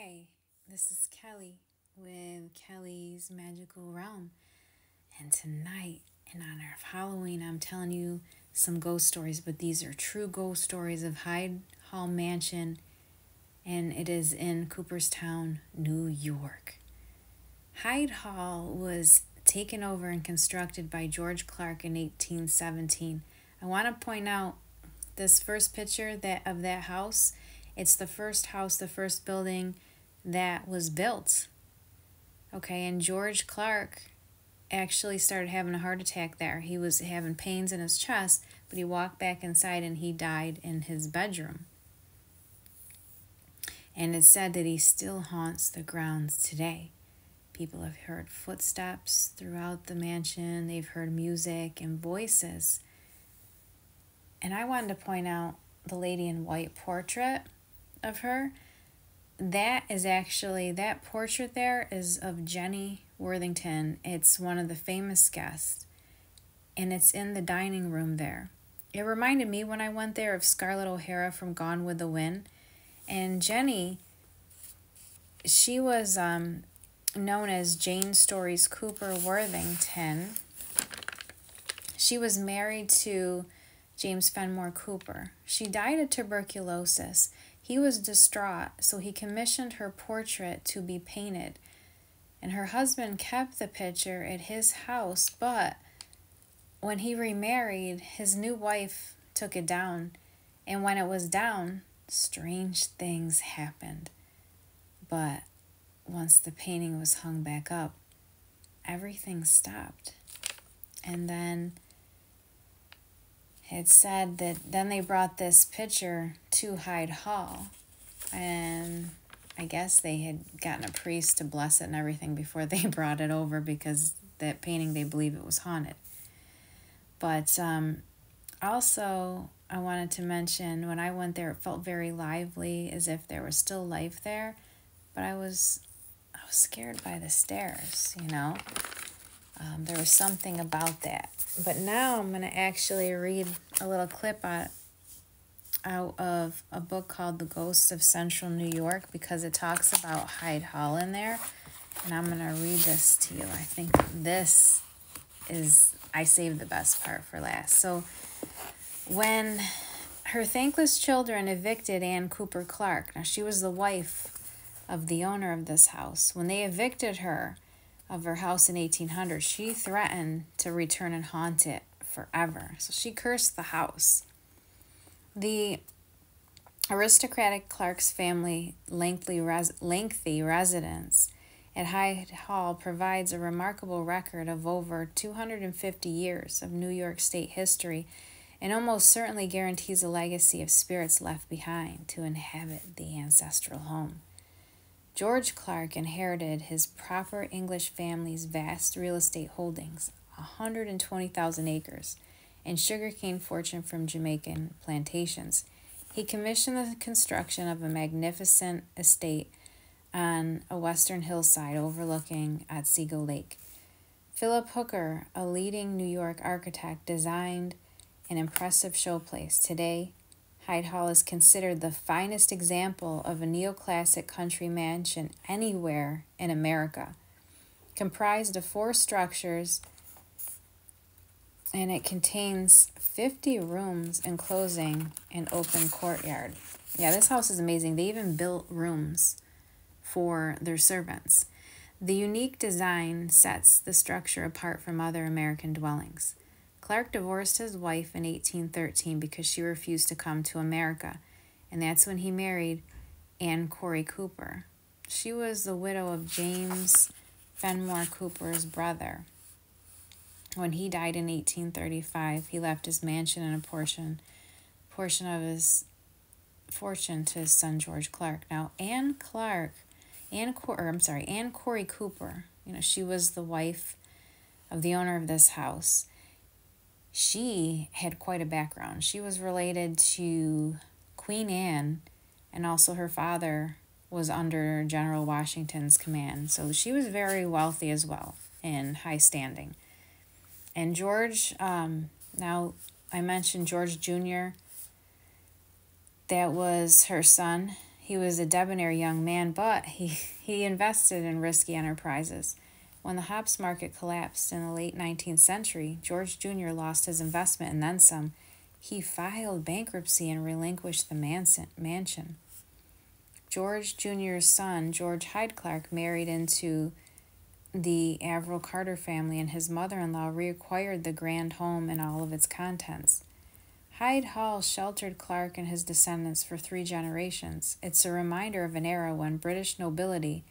Hey, this is Kelly with Kelly's Magical Realm. And tonight, in honor of Halloween, I'm telling you some ghost stories, but these are true ghost stories of Hyde Hall Mansion, and it is in Cooperstown, New York. Hyde Hall was taken over and constructed by George Clark in 1817. I want to point out this first picture of that house. It's the first house, the first building that was built. Okay, and George Clark actually started having a heart attack there. He was having pains in his chest, but he walked back inside and he died in his bedroom. And it's said that he still haunts the grounds today. People have heard footsteps throughout the mansion. They've heard music and voices. And I wanted to point out the lady in white portrait of her. That portrait there is of Jenny Worthington. It's one of the famous guests, and it's in the dining room there. It reminded me when I went there of Scarlett O'Hara from Gone with the Wind. And Jenny, she was known as Jane Stories Cooper Worthington. She was married to James Fenimore Cooper. She died of tuberculosis. He was distraught, so he commissioned her portrait to be painted. And her husband kept the picture at his house, but when he remarried, his new wife took it down. And when it was down, strange things happened. But once the painting was hung back up, everything stopped. And then it said that then they brought this picture to Hyde Hall, and I guess they had gotten a priest to bless it and everything before they brought it over, because that painting, they believe it was haunted. But also, I wanted to mention, when I went there, it felt very lively, as if there was still life there, but I was scared by the stairs, you know. There was something about that. But now I'm going to actually read a little clip out of a book called The Ghosts of Central New York, because it talks about Hyde Hall in there. And I'm going to read this to you. I think I saved the best part for last. So when her thankless children evicted Anne Cooper Clark, now she was the wife of the owner of this house, when they evicted her of her house in 1800, she threatened to return and haunt it forever. So she cursed the house. The aristocratic Clark's family lengthy residence at Hyde Hall provides a remarkable record of over 250 years of New York State history, and almost certainly guarantees a legacy of spirits left behind to inhabit the ancestral home. George Clark inherited his proper English family's vast real estate holdings, 120,000 acres, and sugarcane fortune from Jamaican plantations. He commissioned the construction of a magnificent estate on a western hillside overlooking Otsego Lake. Philip Hooker, a leading New York architect, designed an impressive showplace. Today, Hyde Hall is considered the finest example of a neoclassic country mansion anywhere in America. Comprised of 4 structures, and it contains 50 rooms enclosing an open courtyard. Yeah, this house is amazing. They even built rooms for their servants. The unique design sets the structure apart from other American dwellings. Clark divorced his wife in 1813 because she refused to come to America, and that's when he married Anne Corey Cooper. She was the widow of James Fenimore Cooper's brother. When he died in 1835, he left his mansion and a portion of his fortune to his son George Clark. Now, Anne Corey Cooper, she was the wife of the owner of this house. She had quite a background. She was related to Queen Anne, and also her father was under General Washington's command. So she was very wealthy as well, and high standing. And George, now I mentioned George Jr., that was her son. He was a debonair young man, but he invested in risky enterprises. When the hops market collapsed in the late 19th century, George Jr. lost his investment and then some. He filed bankruptcy and relinquished the mansion. George Jr.'s son, George Hyde Clark, married into the Averell Carter family, and his mother-in-law reacquired the grand home and all of its contents. Hyde Hall sheltered Clark and his descendants for 3 generations. It's a reminder of an era when British nobility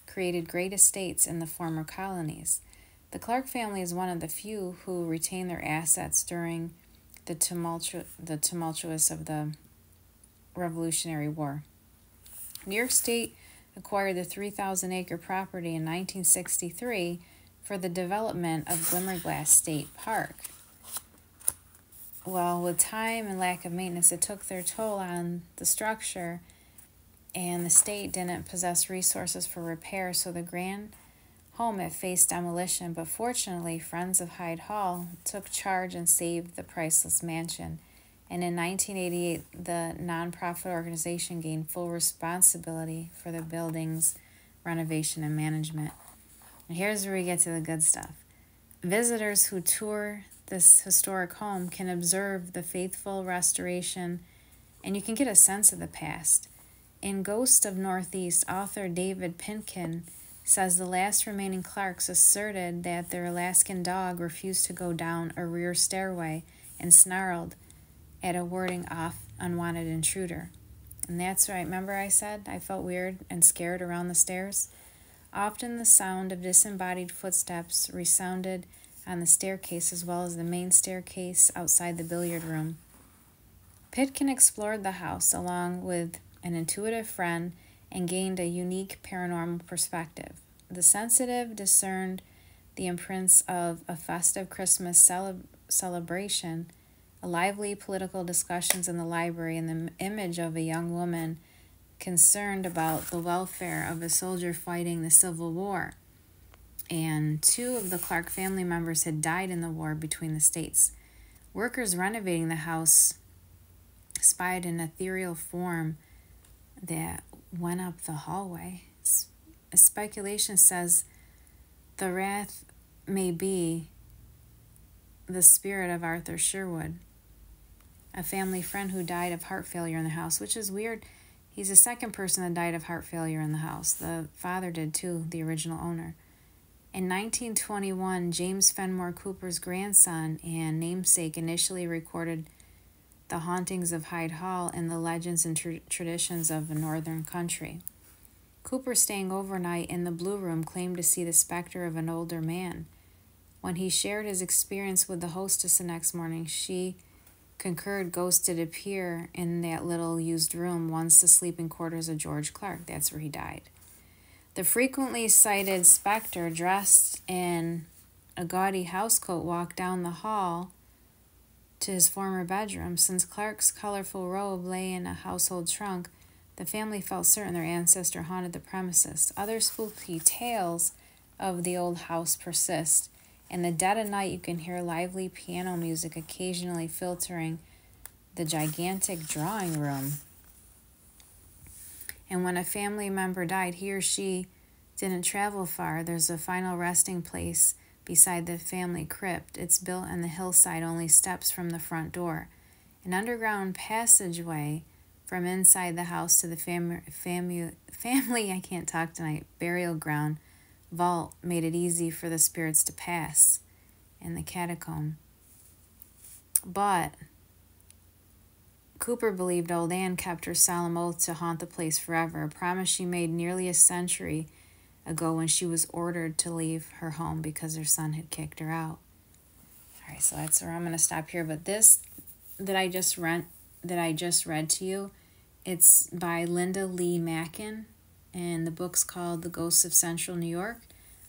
created great estates in the former colonies. The Clark family is one of the few who retained their assets during the tumultuous of the Revolutionary War. New York State acquired the 3,000-acre property in 1963 for the development of Glimmerglass State Park. Well, with time and lack of maintenance, it took their toll on the structure, and the state didn't possess resources for repair, so the grand home had faced demolition, but fortunately, Friends of Hyde Hall took charge and saved the priceless mansion. And in 1988, the nonprofit organization gained full responsibility for the building's renovation and management. And here's where we get to the good stuff. Visitors who tour this historic home can observe the faithful restoration, and you can get a sense of the past. In Ghost of Northeast, author David Pitkin says the last remaining Clarks asserted that their Alaskan dog refused to go down a rear stairway and snarled at a warding off unwanted intruder. And that's right. Remember I said I felt weird and scared around the stairs? Often the sound of disembodied footsteps resounded on the staircase as well as the main staircase outside the billiard room. Pitkin explored the house along with an intuitive friend and gained a unique paranormal perspective. The sensitive discerned the imprints of a festive Christmas celebration, a lively political discussions in the library, and the image of a young woman concerned about the welfare of a soldier fighting the Civil War. And 2 of the Clark family members had died in the war between the states. Workers renovating the house spied an ethereal form that went up the hallway. Speculation says the wrath may be the spirit of Arthur Sherwood, a family friend who died of heart failure in the house, which is weird. He's the second person that died of heart failure in the house. The father did too, the original owner. In 1921, James Fenimore Cooper's grandson and namesake initially recorded the hauntings of Hyde Hall and the legends and traditions of a northern country. Cooper, staying overnight in the Blue Room, claimed to see the specter of an older man. When he shared his experience with the hostess the next morning, she concurred ghosts did appear in that little used room, once the sleeping quarters of George Clark. That's where he died. The frequently cited specter, dressed in a gaudy housecoat, walked down the hall to his former bedroom. Since Clark's colorful robe lay in a household trunk, the family felt certain their ancestor haunted the premises. Other spooky tales of the old house persist. In the dead of night, you can hear lively piano music occasionally filtering the gigantic drawing room. And when a family member died, he or she didn't travel far. There's a final resting place beside the family crypt. It's built on the hillside, only steps from the front door. An underground passageway from inside the house to the burial ground vault made it easy for the spirits to pass in the catacomb. But Cooper believed old Anne kept her solemn oath to haunt the place forever, a promise she made nearly a century ago when she was ordered to leave her home because her son had kicked her out. All right, so that's where I'm going to stop here. But this that I just read to you, it's by Linda Lee Mackin, and the book's called The Ghosts of Central New York.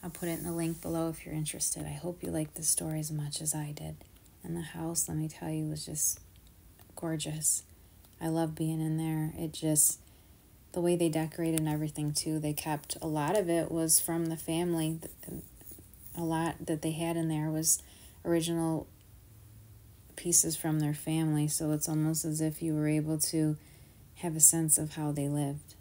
I'll put it in the link below if you're interested. I hope you liked the story as much as I did. And the house, let me tell you, was just gorgeous. I love being in there. It just, the way they decorated and everything too, they kept, a lot of it was from the family. A lot that they had in there was original pieces from their family, so it's almost as if you were able to have a sense of how they lived.